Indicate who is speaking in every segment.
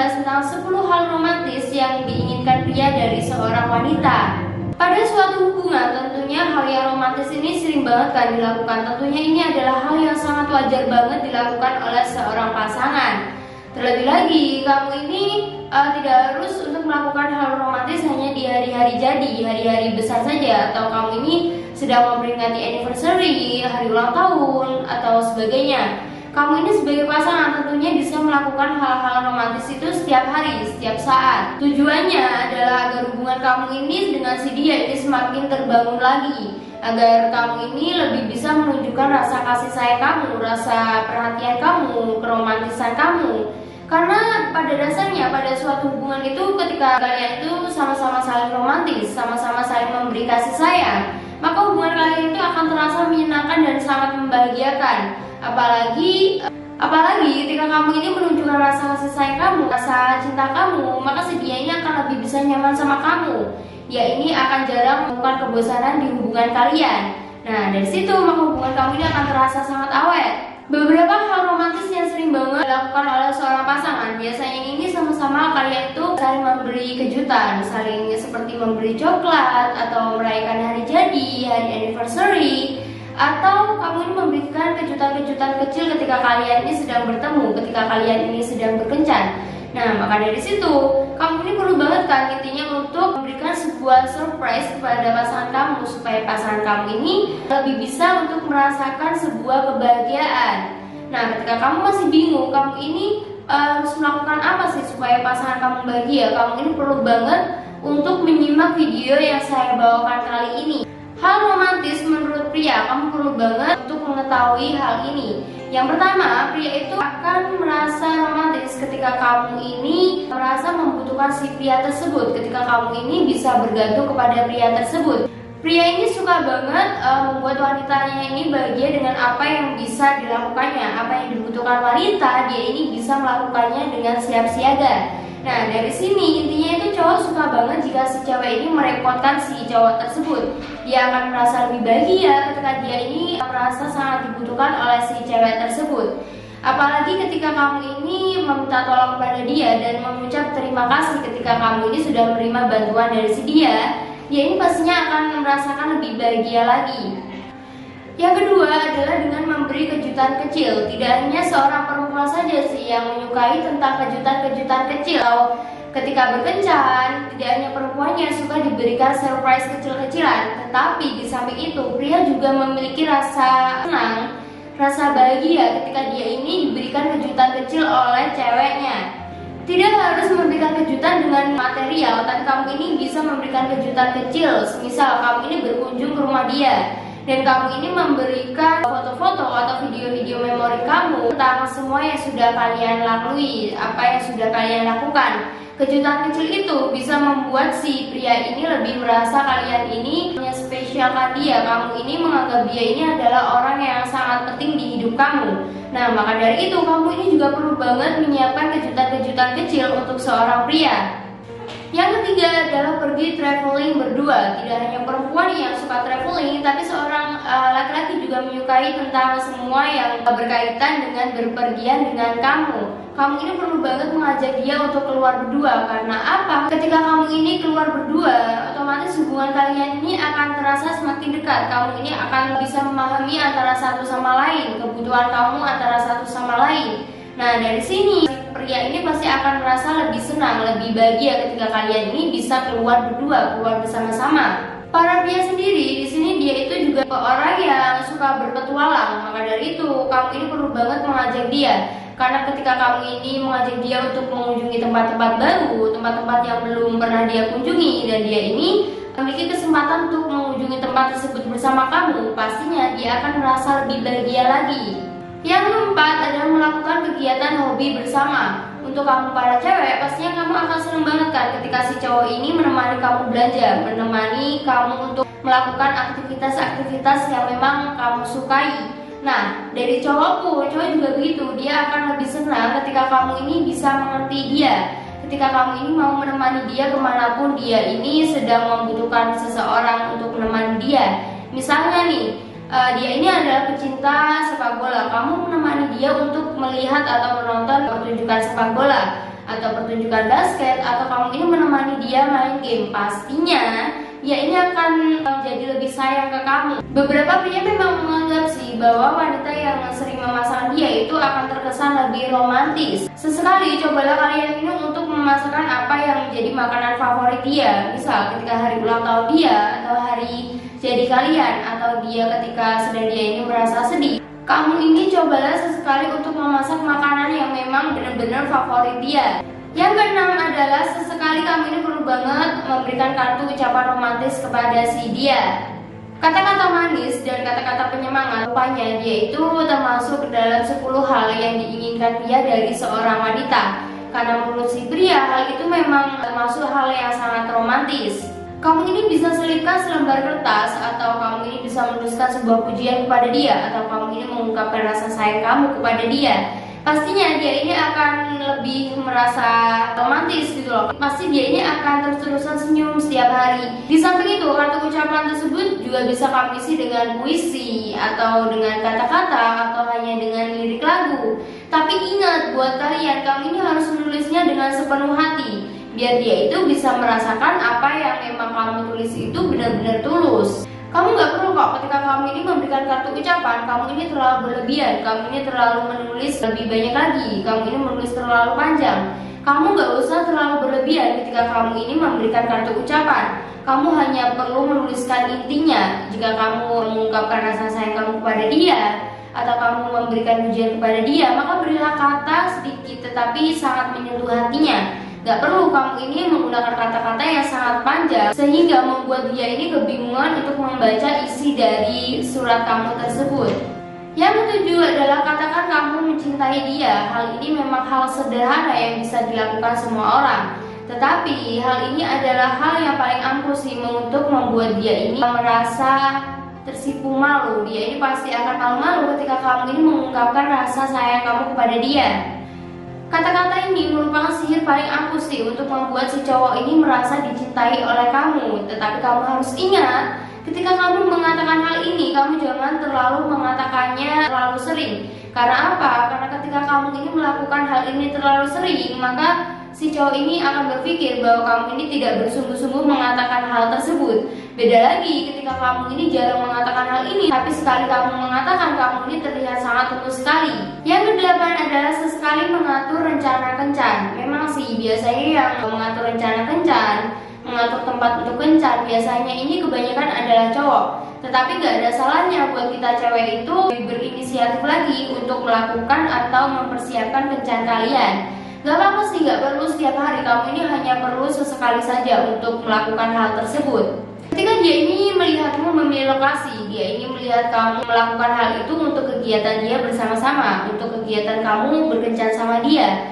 Speaker 1: membahas tentang 10 hal romantis yang diinginkan pria dari seorang wanita. Pada suatu hubungan, tentunya hal yang romantis ini sering banget kan dilakukan. Tentunya ini adalah hal yang sangat wajar banget dilakukan oleh seorang pasangan. Terlebih lagi, kamu ini tidak harus untuk melakukan hal romantis hanya di hari-hari jadi, hari-hari besar saja, atau kamu ini sedang memperingati anniversary, hari ulang tahun, atau sebagainya. Kamu ini sebagai pasangan tentunya bisa melakukan hal-hal romantis itu setiap hari, setiap saat. Tujuannya adalah agar hubungan kamu ini dengan si dia ini semakin terbangun lagi, agar kamu ini lebih bisa menunjukkan rasa kasih sayang kamu, rasa perhatian kamu, keromantisan kamu. Karena pada dasarnya pada suatu hubungan itu ketika kalian itu sama-sama saling romantis, sama-sama saling memberi kasih sayang, maka hubungan kalian itu akan terasa menyenangkan dan sangat membahagiakan. Apalagi ketika kamu ini menunjukkan rasa kasih sayang kamu, rasa cinta kamu, maka si dia ini akan lebih bisa nyaman sama kamu. Ya, ini akan jarang menemukan kebosanan di hubungan kalian. Nah, dari situ maka hubungan kamu ini akan terasa sangat awet. Beberapa hal romantis yang sering banget dilakukan oleh seorang pasangan, biasanya ini sama-sama kalian itu saling memberi kejutan, saling seperti memberi coklat atau merayakan hari jadi, hari anniversary, atau kamu ini memberikan kejutan-kejutan kecil ketika kalian ini sedang bertemu, ketika kalian ini sedang berkencan. Nah, maka dari situ kamu ini perlu banget kan intinya untuk memberikan sebuah surprise kepada pasangan kamu, supaya pasangan kamu ini lebih bisa untuk merasakan sebuah kebahagiaan. Nah, ketika kamu masih bingung, kamu ini harus melakukan apa sih supaya pasangan kamu bahagia, kamu ini perlu banget untuk menyimak video yang saya bawakan kali ini. Hal romantis menurut pria, kamu perlu banget untuk mengetahui hal ini. Yang pertama, pria itu akan merasa romantis ketika kamu ini merasa membutuhkan si pria tersebut, ketika kamu ini bisa bergantung kepada pria tersebut. Pria ini suka banget membuat wanitanya ini bahagia dengan apa yang bisa dilakukannya, apa yang dibutuhkan wanita, dia ini bisa melakukannya dengan siap siaga. Nah, dari sini intinya itu cowok suka banget jika si cewek ini merepotkan si cowok tersebut. Dia akan merasa lebih bahagia ketika dia ini merasa sangat dibutuhkan oleh si cewek tersebut. Apalagi ketika kamu ini meminta tolong kepada dia dan mengucap terima kasih ketika kamu ini sudah menerima bantuan dari si dia ini pastinya akan merasakan lebih bahagia lagi. Yang kedua adalah dengan memberi kejutan kecil. Tidak hanya seorang perempuan saja sih yang menyukai tentang kejutan-kejutan kecil. Ketika berkencan, tidak hanya perempuannya suka diberikan surprise kecil-kecilan, tetapi di samping itu pria juga memiliki rasa senang, rasa bahagia ketika dia ini diberikan kejutan kecil oleh ceweknya. Tidak harus memberikan kejutan dengan material, tapi kamu ini bisa memberikan kejutan kecil. Misal kamu ini berkunjung ke rumah dia dan kamu ini memberikan foto-foto atau video-video memori kamu tentang semua yang sudah kalian lalui, apa yang sudah kalian lakukan. Kejutan kecil itu bisa membuat si pria ini lebih merasa kalian ini spesialkan dia. Kamu ini menganggap dia ini adalah orang yang sangat penting di hidup kamu. Nah, maka dari itu kamu ini juga perlu banget menyiapkan kejutan-kejutan kecil untuk seorang pria. Yang ketiga adalah pergi traveling berdua. Tidak hanya perempuan yang suka traveling, tapi seorang laki-laki juga menyukai tentang semua yang berkaitan dengan berpergian dengan kamu. Kamu ini perlu banget mengajak dia untuk keluar berdua. Karena apa? Ketika kamu ini keluar berdua, otomatis hubungan kalian ini akan terasa semakin dekat. Kamu ini akan bisa memahami antara satu sama lain, kebutuhan kamu antara satu sama lain. Nah, dari sini pria ini pasti akan merasa lebih senang, lebih bahagia ketika kalian ini bisa keluar berdua, keluar bersama-sama. Para pria sendiri di sini dia itu juga orang yang suka berpetualang. Maka dari itu kamu ini perlu banget mengajak dia. Karena ketika kamu ini mengajak dia untuk mengunjungi tempat-tempat baru, tempat-tempat yang belum pernah dia kunjungi, dan dia ini memiliki kesempatan untuk mengunjungi tempat tersebut bersama kamu, pastinya dia akan merasa lebih bahagia lagi. Yang keempat adalah melakukan kegiatan hobi bersama. Untuk kamu para cewek, pastinya kamu akan senang banget kan ketika si cowok ini menemani kamu belanja, menemani kamu untuk melakukan aktivitas-aktivitas yang memang kamu sukai. Nah, dari cowok juga begitu, dia akan lebih senang ketika kamu ini bisa mengerti dia. Ketika kamu ini mau menemani dia kemanapun dia ini sedang membutuhkan seseorang untuk menemani dia. Misalnya nih, dia ini adalah pecinta sepak bola, kamu menemani dia untuk melihat atau menonton pertunjukan sepak bola. atau pertunjukan basket, atau kamu ini menemani dia main game, pastinya dia ini akan menjadi lebih sayang ke kamu. Beberapa pria memang menganggap sih bahwa wanita yang sering memasakkan dia itu akan terkesan lebih romantis. Sesekali cobalah kalian ini untuk memasakkan apa yang menjadi makanan favorit dia. Misal ketika hari ulang tahun dia, atau hari jadi kalian, atau dia ketika sedang dia ini merasa sedih. Kamu ini cobalah sesekali untuk memasak makanan yang memang benar-benar favorit dia. Yang keenam adalah sesekali kamu ini perlu banget memberikan kartu ucapan romantis kepada si dia. Kata-kata manis dan kata-kata penyemangat, rupanya dia itu termasuk dalam 10 hal yang diinginkan pria dari seorang wanita. Karena menurut si pria, hal itu memang termasuk hal yang sangat romantis. Kamu ini bisa selipkan selembar kertas, atau kamu ini bisa menuliskan sebuah pujian kepada dia, atau kamu ini mengungkapkan rasa sayang kamu kepada dia. Pastinya dia ini akan lebih merasa romantis gitu loh. Pasti dia ini akan terus-terusan senyum setiap hari. Di samping itu, kartu ucapan tersebut juga bisa kamu isi dengan puisi, atau dengan kata-kata, atau hanya dengan lirik lagu. Tapi ingat, buat kalian, kamu ini harus menulisnya dengan sepenuh hati, biar dia itu bisa merasakan apa yang memang kamu tulis itu benar-benar tulus. Kamu gak perlu kok ketika kamu ini memberikan kartu ucapan, kamu ini terlalu berlebihan, kamu ini terlalu menulis lebih banyak lagi, kamu ini menulis terlalu panjang. Kamu gak usah terlalu berlebihan ketika kamu ini memberikan kartu ucapan. Kamu hanya perlu menuliskan intinya. Jika kamu mengungkapkan rasa sayang kamu kepada dia, atau kamu memberikan pujian kepada dia, maka berilah kata sedikit tetapi sangat menyentuh hatinya. Gak perlu kamu ini menggunakan kata-kata yang sangat panjang sehingga membuat dia ini kebingungan untuk membaca isi dari surat kamu tersebut. Yang ketujuh adalah katakan kamu mencintai dia. Hal ini memang hal sederhana yang bisa dilakukan semua orang, tetapi hal ini adalah hal yang paling ampuh sih untuk membuat dia ini merasa tersipu malu. Dia ini pasti akan malu-malu ketika kamu ini mengungkapkan rasa sayang kamu kepada dia. Kata-kata ini merupakan sihir paling ampuh sih untuk membuat si cowok ini merasa dicintai oleh kamu. Tetapi kamu harus ingat, ketika kamu mengatakan hal ini, kamu jangan terlalu mengatakannya terlalu sering. Karena apa? Karena ketika kamu ini melakukan hal ini terlalu sering, maka si cowok ini akan berpikir bahwa kamu ini tidak bersungguh-sungguh mengatakan hal tersebut. Beda lagi ketika kamu ini jarang mengatakan hal ini, tapi sekali kamu mengatakan, kamu ini terlihat sangat tulus sekali. Yang kedelapan adalah sesekali mengatur rencana kencan. Memang sih biasanya yang mengatur rencana kencan, mengatur tempat untuk kencan, biasanya ini kebanyakan adalah cowok. Tetapi gak ada salahnya buat kita cewek itu berinisiatif lagi untuk melakukan atau mempersiapkan kencan kalian. Gak apa-apa sih, gak perlu setiap hari, kamu ini hanya perlu sesekali saja untuk melakukan hal tersebut. Ketika dia ini melihatmu memilih lokasi, dia ini melihat kamu melakukan hal itu untuk kegiatan dia bersama-sama, untuk kegiatan kamu berkencan sama dia,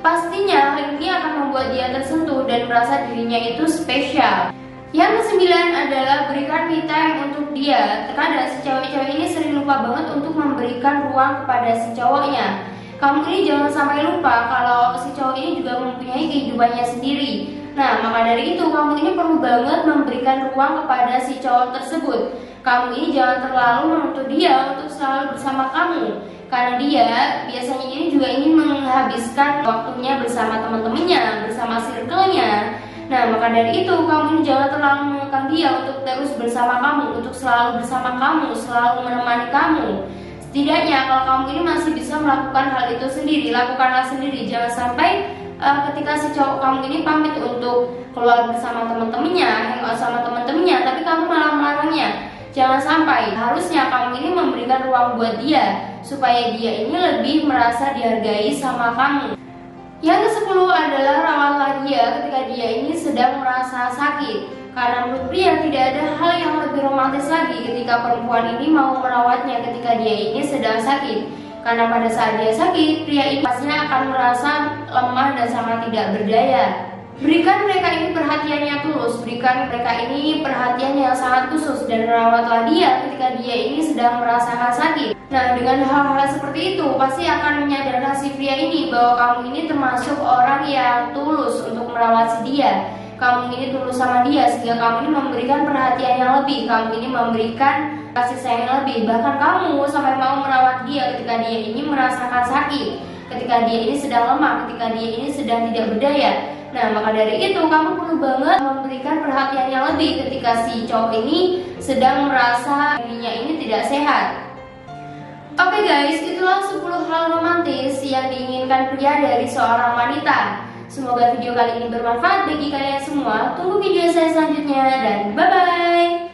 Speaker 1: pastinya hal ini akan membuat dia tersentuh dan merasa dirinya itu spesial. Yang kesembilan adalah berikan me time untuk dia. Terkadang si cewek-cewek ini sering lupa banget untuk memberikan ruang kepada si cowoknya. Kamu ini jangan sampai lupa kalau si cowok ini juga mempunyai kehidupannya sendiri. Nah, maka dari itu kamu ini perlu banget memberikan ruang kepada si cowok tersebut. Kamu ini jangan terlalu menuntut dia untuk selalu bersama kamu, karena dia biasanya ini juga ingin menghabiskan waktunya bersama teman-temannya, bersama circle-nya. Nah, maka dari itu kamu ini jangan terlalu mengekang dia untuk terus bersama kamu, untuk selalu bersama kamu, selalu menemani kamu. Setidaknya kalau kamu ini masih bisa melakukan hal itu sendiri, lakukanlah sendiri. Jangan sampai ketika si cowok kamu ini pamit untuk keluar bersama teman-temannya, hangout sama teman-temannya, tapi kamu malah melarangnya. Jangan sampai. Harusnya kamu ini memberikan ruang buat dia supaya dia ini lebih merasa dihargai sama kamu. Yang ke-10 adalah rawatlah dia ketika dia ini sedang merasa sakit. Karena menurut pria tidak ada hal yang lebih romantis lagi ketika perempuan ini mau merawatnya ketika dia ini sedang sakit. Karena pada saat dia sakit, pria ini pastinya akan merasa lemah dan sangat tidak berdaya. Berikan mereka ini perhatian yang tulus, berikan mereka ini perhatian yang sangat khusus, dan rawatlah dia ketika dia ini sedang merasakan sakit. Nah, dengan hal-hal seperti itu pasti akan menyadarkan si pria ini bahwa kamu ini termasuk orang yang tulus untuk merawat si dia. Kamu ini tulus sama dia sehingga kamu ini memberikan perhatian yang lebih, kamu ini memberikan kasih sayang yang lebih. Bahkan kamu sampai mau merawat dia ketika dia ini merasakan sakit. ketika dia ini sedang lemah, ketika dia ini sedang tidak berdaya. Nah, maka dari itu kamu perlu banget memberikan perhatian yang lebih ketika si cowok ini sedang merasa dirinya ini tidak sehat. Oke guys, itulah 10 hal romantis yang diinginkan pria dari seorang wanita. Semoga video kali ini bermanfaat bagi kalian semua. Tunggu video saya selanjutnya dan bye-bye.